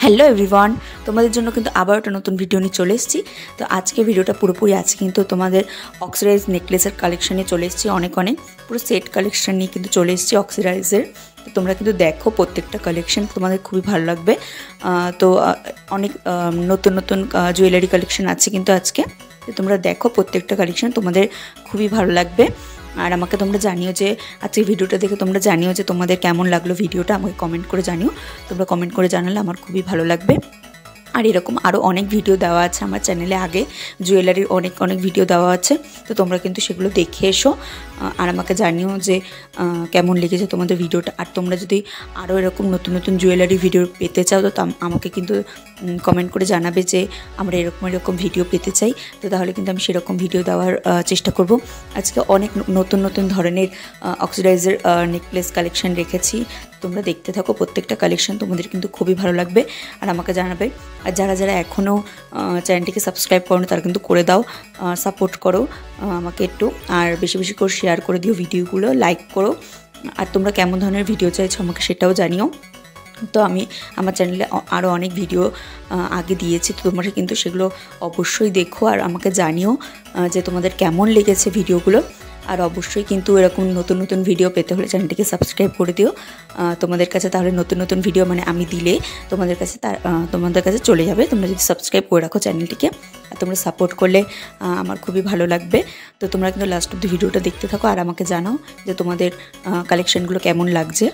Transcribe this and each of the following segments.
Hello everyone, তোমাদের জন্য কিন্তু আবার একটা নতুন ভিডিও নিয়ে চলে এসেছি। তো আজকে ভিডিওটা পুরোপুরি আছে কিন্তু তোমাদের অক্সিডাইজ নেকলেসের কালেকশানে চলে এসেছি। অনেক পুরো সেট কালেকশান নিয়ে কিন্তু চলে এসেছি অক্সিডাইজের। তো তোমরা কিন্তু দেখো, প্রত্যেকটা কালেকশান তোমাদের খুবই ভালো লাগবে। তো অনেক নতুন নতুন জুয়েলারি কালেকশান আছে কিন্তু আজকে। তো তোমরা দেখো, প্রত্যেকটা কালেকশান তোমাদের খুবই ভালো লাগবে। আর আমাকে তোমরা জানিও যে আজকে ভিডিওটা দেখে তোমরা জানিও যে তোমাদের কেমন লাগলো ভিডিওটা, আমাকে কমেন্ট করে জানিও। তোমরা কমেন্ট করে জানালে আমার খুবই ভালো লাগবে। আর এরকম আরও অনেক ভিডিও দেওয়া আছে আমার চ্যানেলে, আগে জুয়েলারির অনেক ভিডিও দেওয়া আছে। তো তোমরা কিন্তু সেগুলো দেখে এসো আর আমাকে জানিও যে কেমন লেগেছে তোমাদের ভিডিওটা। আর তোমরা যদি আরও এরকম নতুন নতুন জুয়েলারি ভিডিও পেতে চাও তো আমাকে কিন্তু কমেন্ট করে জানাবে যে আমরা এরকম ভিডিও পেতে চাই। তো তাহলে কিন্তু আমি সেরকম ভিডিও দেওয়ার চেষ্টা করব। আজকে অনেক নতুন ধরনের অক্সিডাইজের নেকলেস কালেকশন রেখেছি। তোমরা দেখতে থাকো, প্রত্যেকটা কালেকশন তোমাদের কিন্তু খুবই ভালো লাগবে। আর আমাকে জানাবে। আর যারা এখনও চ্যানেলটিকে সাবস্ক্রাইব করো তারা কিন্তু করে দাও, সাপোর্ট করো আমাকে একটু। আর বেশি করে শেয়ার করে দিও ভিডিওগুলো, লাইক করো। আর তোমরা কেমন ধরনের ভিডিও চাইছো আমাকে সেটাও জানিও। তো আমি আমার চ্যানেলে আরও অনেক ভিডিও আগে দিয়েছি, তো তোমরা কিন্তু সেগুলো অবশ্যই দেখো আর আমাকে জানিও যে তোমাদের কেমন লেগেছে ভিডিওগুলো। আর অবশ্যই কিন্তু এরকম নতুন ভিডিও পেতে হলে চ্যানেলটিকে সাবস্ক্রাইব করে দিও তোমাদের কাছে। তাহলে নতুন ভিডিও মানে আমি দিলে তোমাদের কাছে চলে যাবে। তোমরা যদি সাবস্ক্রাইব করে রাখো চ্যানেলটিকে আর তোমরা সাপোর্ট করলে আমার খুবই ভালো লাগবে। তো তোমরা কিন্তু লাস্ট অব দ্য ভিডিওটা দেখতে থাকো আর আমাকে জানাও যে তোমাদের কালেকশনগুলো কেমন লাগছে।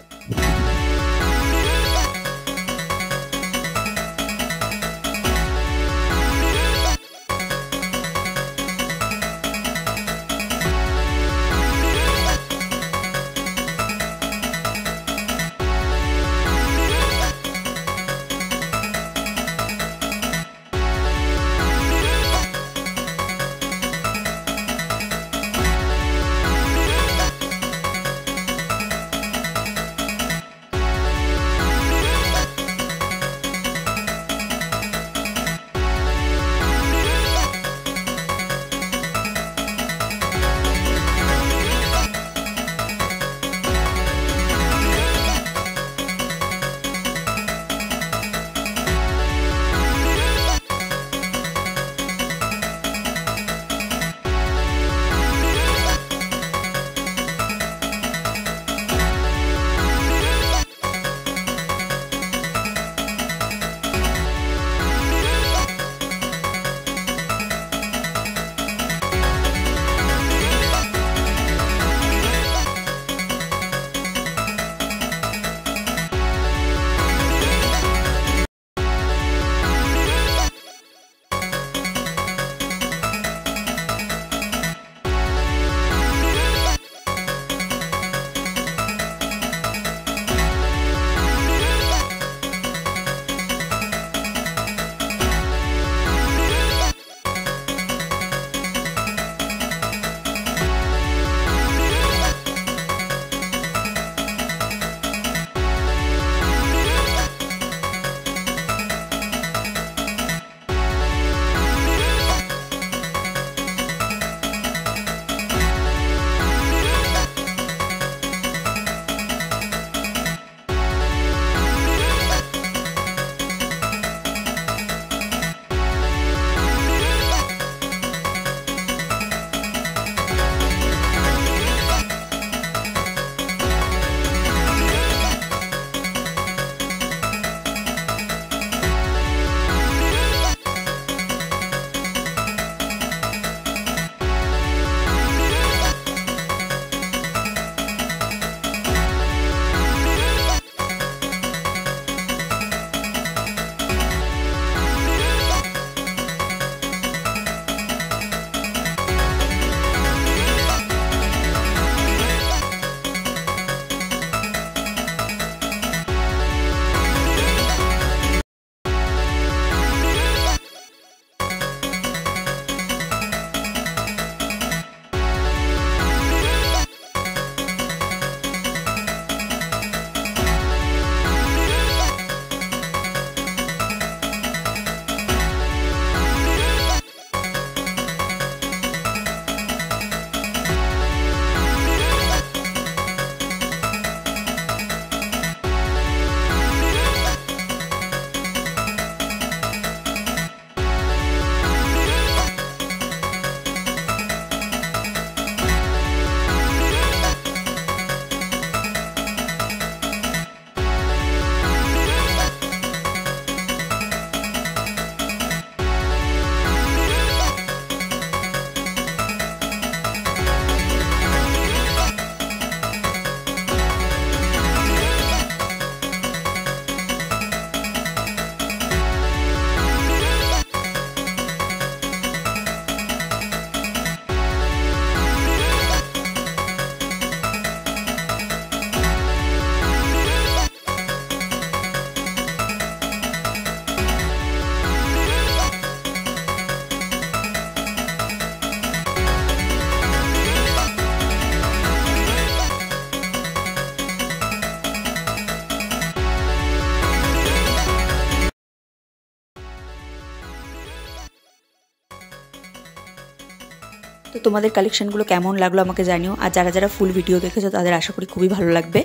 তো তোমাদের কালেকশনগুলো কেমন লাগলো আমাকে জানিও। আর যারা যারা ফুল ভিডিও দেখেছো তাদের আশা করি খুবই ভালো লাগবে,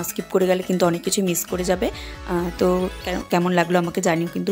স্কিপ করে গেলে কিন্তু অনেক কিছু মিস করে যাবে। তো কেমন লাগলো আমাকে জানিও কিন্তু।